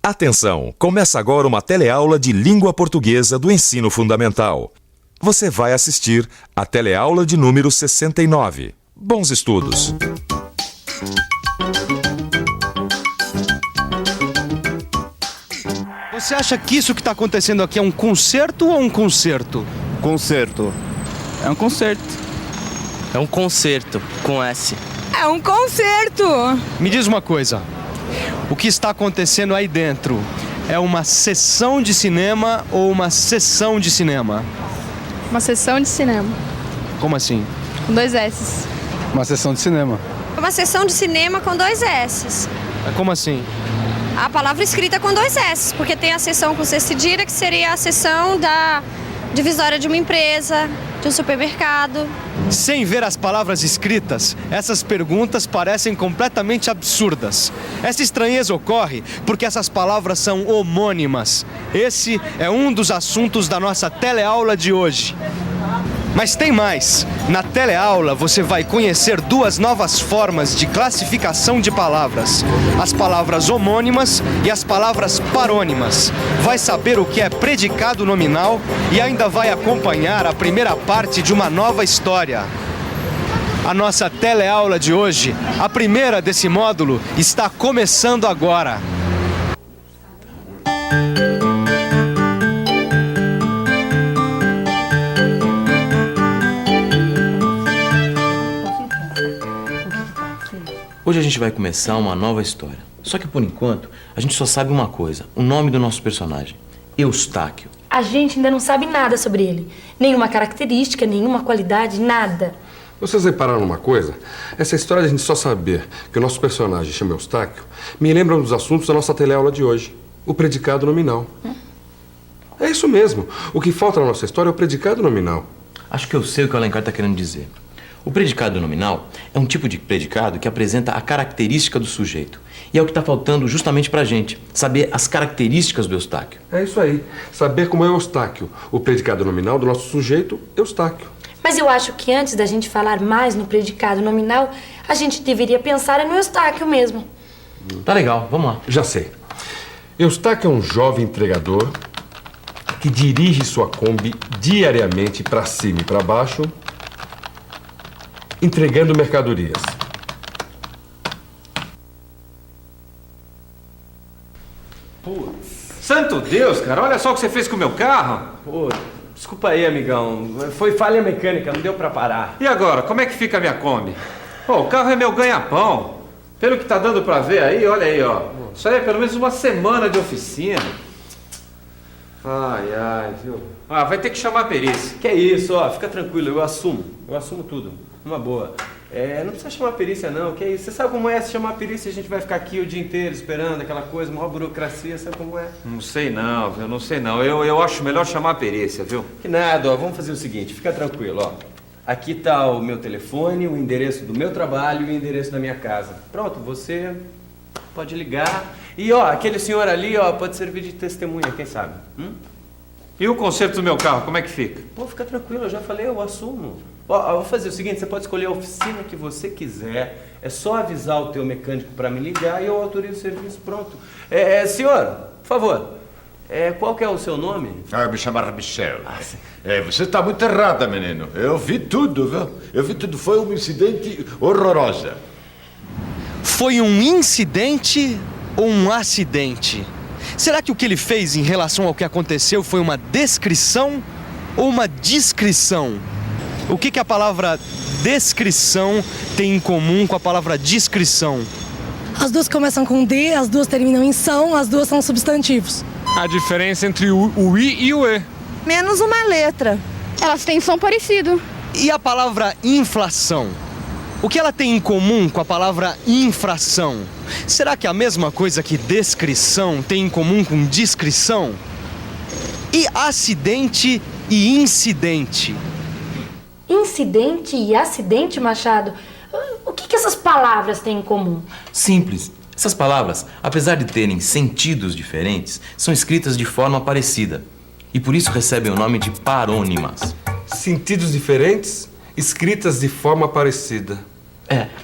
Atenção! Começa agora uma teleaula de língua portuguesa do ensino fundamental. Você vai assistir a teleaula de número 69. Bons estudos! Você acha que isso que está acontecendo aqui é um concerto ou um concerto? Concerto. É um concerto. É um concerto, com S. É um concerto! Me diz uma coisa. O que está acontecendo aí dentro é uma sessão de cinema ou uma sessão de cinema? Uma sessão de cinema. Como assim? Com 2 S's. Uma sessão de cinema. Uma sessão de cinema com 2 S's. Como assim? A palavra escrita com 2 S's, porque tem a sessão com C cedilha, que seria a sessão da divisória de uma empresa, de um supermercado. Sem ver as palavras escritas, essas perguntas parecem completamente absurdas. Essa estranheza ocorre porque essas palavras são homônimas. Esse é um dos assuntos da nossa teleaula de hoje. Mas tem mais. Na teleaula você vai conhecer 2 novas formas de classificação de palavras. As palavras homônimas e as palavras parônimas. Vai saber o que é predicado nominal e ainda vai acompanhar a primeira parte de uma nova história. A nossa teleaula de hoje, a primeira desse módulo, está começando agora. Hoje a gente vai começar uma nova história. Só que por enquanto, a gente só sabe uma coisa: o nome do nosso personagem, Eustáquio. A gente ainda não sabe nada sobre ele. Nenhuma característica, nenhuma qualidade, nada. Vocês repararam numa coisa? Essa história de a gente só saber que o nosso personagem chama Eustáquio me lembra um dos assuntos da nossa teleaula de hoje. O predicado nominal. É isso mesmo. O que falta na nossa história é o predicado nominal. Acho que eu sei o que o Alencar está querendo dizer. O predicado nominal é um tipo de predicado que apresenta a característica do sujeito. E é o que está faltando justamente pra gente, saber as características do Eustáquio. É isso aí. Saber como é Eustáquio, o predicado nominal do nosso sujeito, Eustáquio. Mas eu acho que antes da gente falar mais no predicado nominal, a gente deveria pensar no Eustáquio mesmo. Tá legal, vamos lá. Já sei. Eustáquio é um jovem entregador que dirige sua Kombi diariamente para cima e para baixo, entregando mercadorias. Santo Deus, cara, olha só o que você fez com o meu carro. Pô, desculpa aí, amigão. Foi falha mecânica, não deu pra parar. E agora, como é que fica a minha Kombi? Pô, o carro é meu ganha-pão. Pelo que tá dando pra ver aí, olha aí, ó. Isso aí é pelo menos uma semana de oficina. Ai, viu? Ah, vai ter que chamar a perícia. Que isso, ó, fica tranquilo, eu assumo tudo. Uma boa. Não precisa chamar a perícia não, que isso? Você sabe como é? Se chamar a perícia a gente vai ficar aqui o dia inteiro esperando aquela coisa, maior burocracia, sabe como é? Não sei não, viu? Não sei não. Eu acho melhor chamar a perícia, viu? Que nada, ó, vamos fazer o seguinte, fica tranquilo, ó. Aqui tá o meu telefone, o endereço do meu trabalho e o endereço da minha casa. Pronto, você pode ligar. E ó, aquele senhor ali, ó, pode servir de testemunha, quem sabe? E o conserto do meu carro, como é que fica? Pô, fica tranquilo, eu já falei, eu assumo. Ó, eu vou fazer o seguinte, você pode escolher a oficina que você quiser, é só avisar o teu mecânico para me ligar e eu autorizo o serviço, pronto. Senhor, por favor, qual que é o seu nome? Eu me chamo Michel. Você está muito errada, menino. Eu vi tudo, viu? Eu vi tudo, foi um incidente horroroso. Foi um incidente ou um acidente? Será que o que ele fez em relação ao que aconteceu foi uma descrição ou uma descrição? O que a palavra descrição tem em comum com a palavra descrição? As 2 começam com D, as 2 terminam em são, as 2 são substantivos. A diferença entre o I e o E. Menos uma letra. Elas têm som parecido. E a palavra inflação? O que ela tem em comum com a palavra infração? Será que é a mesma coisa que descrição tem em comum com descrição? E acidente e incidente? Incidente e acidente, Machado? O que essas palavras têm em comum? Simples. Essas palavras, apesar de terem sentidos diferentes, são escritas de forma parecida. E por isso recebem o nome de parônimas. Sentidos diferentes, escritas de forma parecida.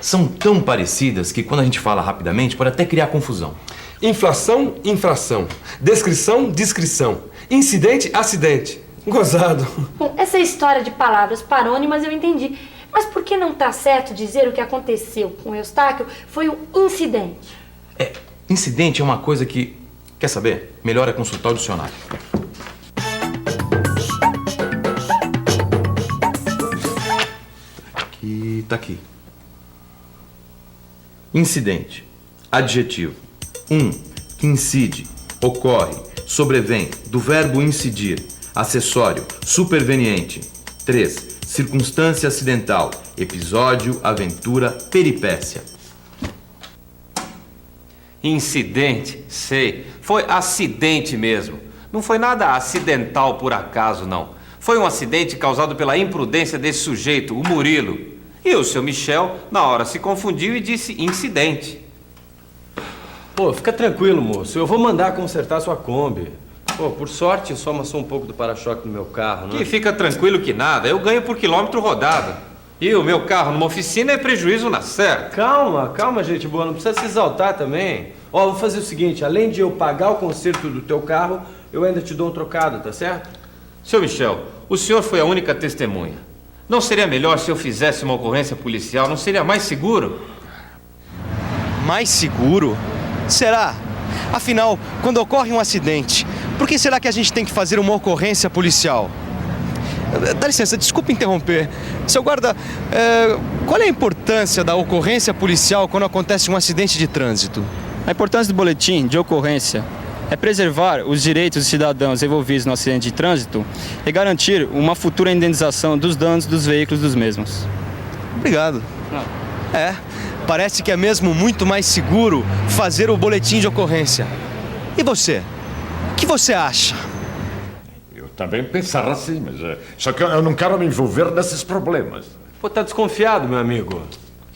São tão parecidas que quando a gente fala rapidamente pode até criar confusão. Inflação, infração. Descrição, descrição. Incidente, acidente. Gozado. Bom, essa história de palavras parônimas eu entendi. Mas por que não tá certo dizer o que aconteceu com o Eustáquio foi um incidente? Incidente é uma coisa que... Quer saber? Melhor é consultar o dicionário. Tá aqui. Incidente. Adjetivo. 1. Que incide, ocorre, sobrevém, do verbo incidir. Acessório, superveniente. 3. Circunstância acidental. Episódio, aventura, peripécia. Incidente, sei. Foi acidente mesmo. Não foi nada acidental por acaso, não. Foi um acidente causado pela imprudência desse sujeito, o Murilo. E o seu Michel, na hora, se confundiu e disse incidente. Pô, fica tranquilo, moço. Eu vou mandar consertar sua Kombi. Pô, por sorte, só amassou um pouco do para-choque do meu carro, né? Que fica tranquilo que nada. Eu ganho por quilômetro rodado. E o meu carro numa oficina é prejuízo na certa. Calma, gente boa. Não precisa se exaltar também. Ó, vou fazer o seguinte. Além de eu pagar o conserto do teu carro, eu ainda te dou um trocado, tá certo? Seu Michel, o senhor foi a única testemunha. Não seria melhor se eu fizesse uma ocorrência policial? Não seria mais seguro? Mais seguro? Será? Afinal, quando ocorre um acidente, por que será que a gente tem que fazer uma ocorrência policial? Dá licença, desculpa interromper. Seu guarda, qual é a importância da ocorrência policial quando acontece um acidente de trânsito? A importância do boletim de ocorrência é preservar os direitos dos cidadãos envolvidos no acidente de trânsito e garantir uma futura indenização dos danos dos veículos dos mesmos. Obrigado. Parece que é mesmo muito mais seguro fazer o boletim de ocorrência. E você? O que você acha? Eu também pensava assim, mas só que eu não quero me envolver nesses problemas. Pô, tá desconfiado, meu amigo?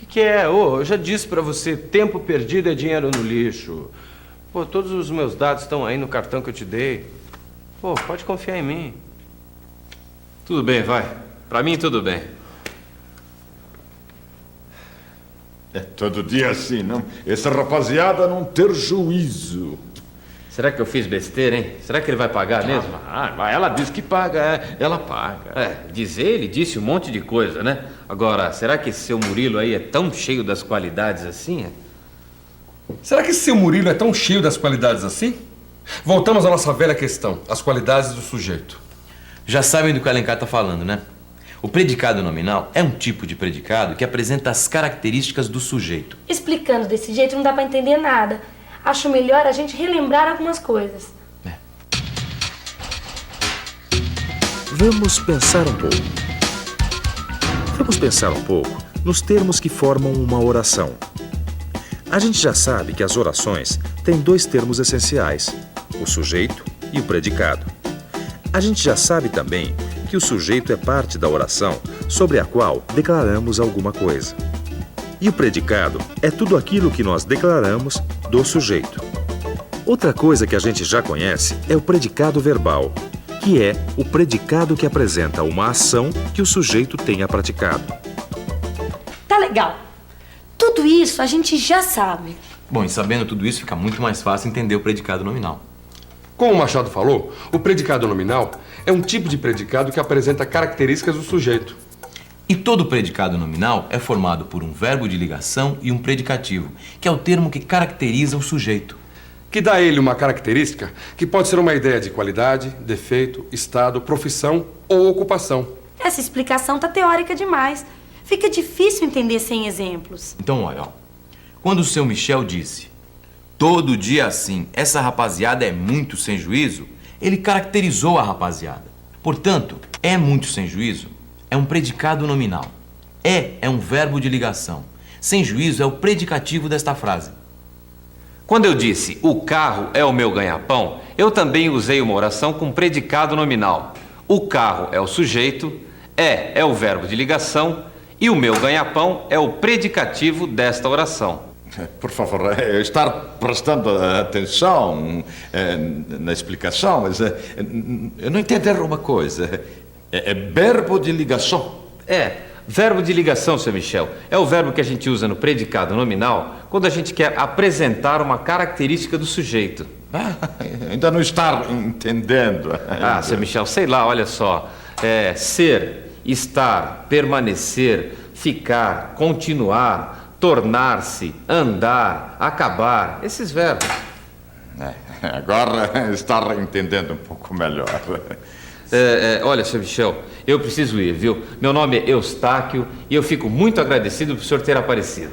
O que é? Eu já disse pra você, tempo perdido é dinheiro no lixo. Pô, todos os meus dados estão aí no cartão que eu te dei. Pô, pode confiar em mim. Tudo bem, vai. Pra mim, tudo bem. É todo dia assim, não? Essa rapaziada não ter juízo. Será que eu fiz besteira, hein? Será que ele vai pagar mesmo? Mas ela diz que paga, ela paga. Dizer ele disse um monte de coisa, né? Agora, será que esse seu Murilo aí é tão cheio das qualidades assim? Será que esse seu Murilo é tão cheio das qualidades assim? Voltamos à nossa velha questão, as qualidades do sujeito. Já sabem do que o Alencar está falando, né? O predicado nominal é um tipo de predicado que apresenta as características do sujeito. Explicando desse jeito não dá pra entender nada. Acho melhor a gente relembrar algumas coisas. Vamos pensar um pouco nos termos que formam uma oração. A gente já sabe que as orações têm dois termos essenciais, o sujeito e o predicado. A gente já sabe também que o sujeito é parte da oração sobre a qual declaramos alguma coisa. E o predicado é tudo aquilo que nós declaramos do sujeito. Outra coisa que a gente já conhece é o predicado verbal, que é o predicado que apresenta uma ação que o sujeito tenha praticado. Tá legal. Tudo isso a gente já sabe. Bom, e sabendo tudo isso, fica muito mais fácil entender o predicado nominal. Como o Machado falou, o predicado nominal é um tipo de predicado que apresenta características do sujeito. E todo predicado nominal é formado por um verbo de ligação e um predicativo, que é o termo que caracteriza o sujeito. Que dá a ele uma característica que pode ser uma ideia de qualidade, defeito, estado, profissão ou ocupação. Essa explicação tá teórica demais. Fica difícil entender sem exemplos. Então, olha, quando o seu Michel disse todo dia assim, essa rapaziada é muito sem juízo, ele caracterizou a rapaziada. Portanto, é muito sem juízo é um predicado nominal. É um verbo de ligação. Sem juízo é o predicativo desta frase. Quando eu disse o carro é o meu ganha-pão, eu também usei uma oração com predicado nominal. O carro é o sujeito, é o verbo de ligação e o meu ganha-pão é o predicativo desta oração. Por favor, estar prestando atenção na explicação, mas eu não entender uma coisa. É verbo de ligação. Verbo de ligação, seu Michel, é o verbo que a gente usa no predicado nominal quando a gente quer apresentar uma característica do sujeito. Ainda não está entendendo. Ah, seu Michel, sei lá, olha só. Ser, estar, permanecer, ficar, continuar, tornar-se, andar, acabar, esses verbos. Agora está entendendo um pouco melhor. Olha, seu Michel, eu preciso ir, viu? Meu nome é Eustáquio e eu fico muito agradecido por o senhor ter aparecido.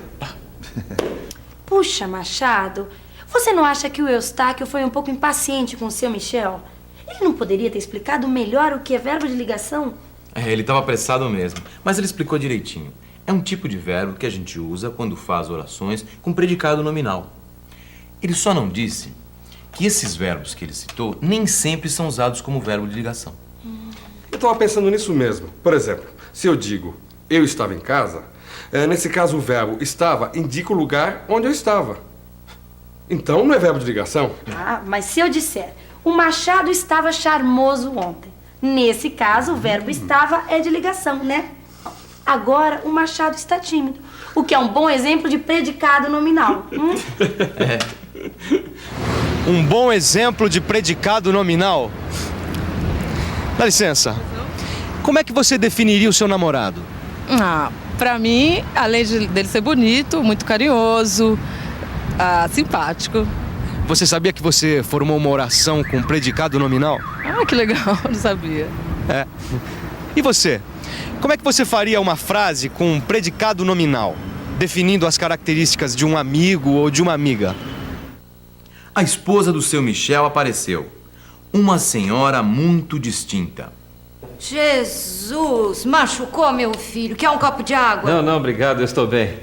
Puxa, Machado, você não acha que o Eustáquio foi um pouco impaciente com o seu Michel? Ele não poderia ter explicado melhor o que é verbo de ligação? Ele estava apressado mesmo, mas ele explicou direitinho. É um tipo de verbo que a gente usa quando faz orações com predicado nominal. Ele só não disse que esses verbos que ele citou nem sempre são usados como verbo de ligação. Eu estava pensando nisso mesmo. Por exemplo, se eu digo eu estava em casa, nesse caso o verbo estava indica o lugar onde eu estava. Então não é verbo de ligação. Ah, mas se eu disser o Machado estava charmoso ontem, nesse caso o verbo estava é de ligação, né? Agora o Machado está tímido, o que é um bom exemplo de predicado nominal. Um bom exemplo de predicado nominal? Dá licença. Como é que você definiria o seu namorado? Pra mim, além dele ser bonito, muito carinhoso, simpático. Você sabia que você formou uma oração com predicado nominal? Que legal, não sabia. E você? Como é que você faria uma frase com predicado nominal, definindo as características de um amigo ou de uma amiga? A esposa do seu Michel apareceu. Uma senhora muito distinta. Jesus, machucou meu filho. Quer um copo de água? Não, obrigado, eu estou bem.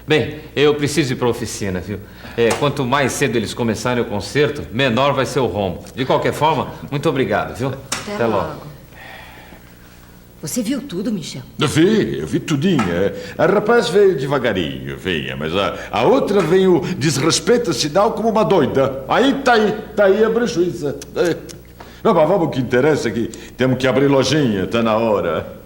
Bem, eu preciso ir para a oficina, viu? Quanto mais cedo eles começarem o concerto, menor vai ser o rombo. De qualquer forma, muito obrigado, viu? Até logo. Você viu tudo, Michel? Eu vi tudinho. A rapaz veio devagarinho, mas a outra veio desrespeita sinal como uma doida. Aí tá aí a prejuíza. Não, mas vamos, o que interessa é que temos que abrir lojinha, tá na hora.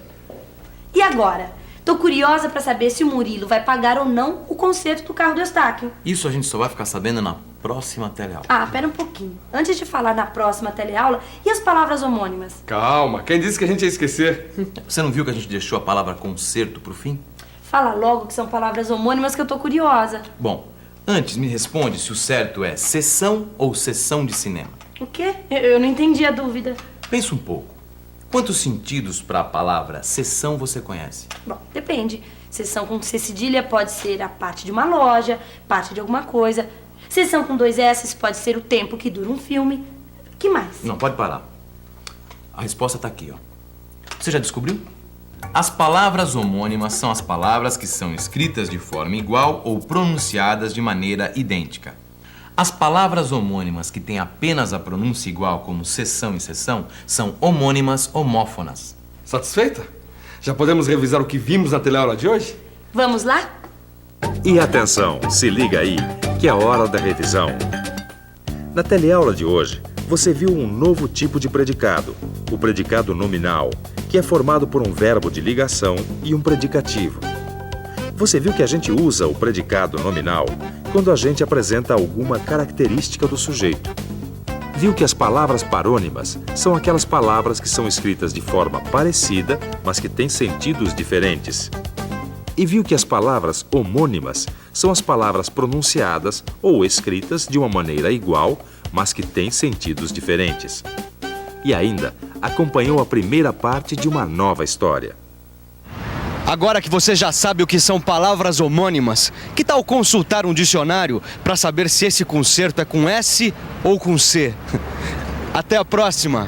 E agora? Tô curiosa pra saber se o Murilo vai pagar ou não o conserto do carro do Eustáquio. Isso a gente só vai ficar sabendo na próxima teleaula. Pera um pouquinho. Antes de falar na próxima teleaula, e as palavras homônimas? Calma, quem disse que a gente ia esquecer? Você não viu que a gente deixou a palavra concerto pro fim? Fala logo que são palavras homônimas que eu tô curiosa. Bom, antes me responde se o certo é sessão ou sessão de cinema. O quê? Eu não entendi a dúvida. Pensa um pouco. Quantos sentidos para a palavra sessão você conhece? Bom, depende. Sessão com C cedilha pode ser a parte de uma loja, parte de alguma coisa. Sessão com 2 S pode ser o tempo que dura um filme. Que mais? Não, pode parar. A resposta tá aqui, ó. Você já descobriu? As palavras homônimas são as palavras que são escritas de forma igual ou pronunciadas de maneira idêntica. As palavras homônimas que têm apenas a pronúncia igual, como sessão e sessão, são homônimas homófonas. Satisfeita? Já podemos revisar o que vimos na teleaula de hoje? Vamos lá? E atenção, se liga aí, que é a hora da revisão. Na teleaula de hoje, você viu um novo tipo de predicado, o predicado nominal, que é formado por um verbo de ligação e um predicativo. Você viu que a gente usa o predicado nominal quando a gente apresenta alguma característica do sujeito. Viu que as palavras parônimas são aquelas palavras que são escritas de forma parecida, mas que têm sentidos diferentes. E viu que as palavras homônimas são as palavras pronunciadas ou escritas de uma maneira igual, mas que têm sentidos diferentes. E ainda acompanhou a primeira parte de uma nova história. Agora que você já sabe o que são palavras homônimas, que tal consultar um dicionário para saber se esse concerto é com S ou com C? Até a próxima!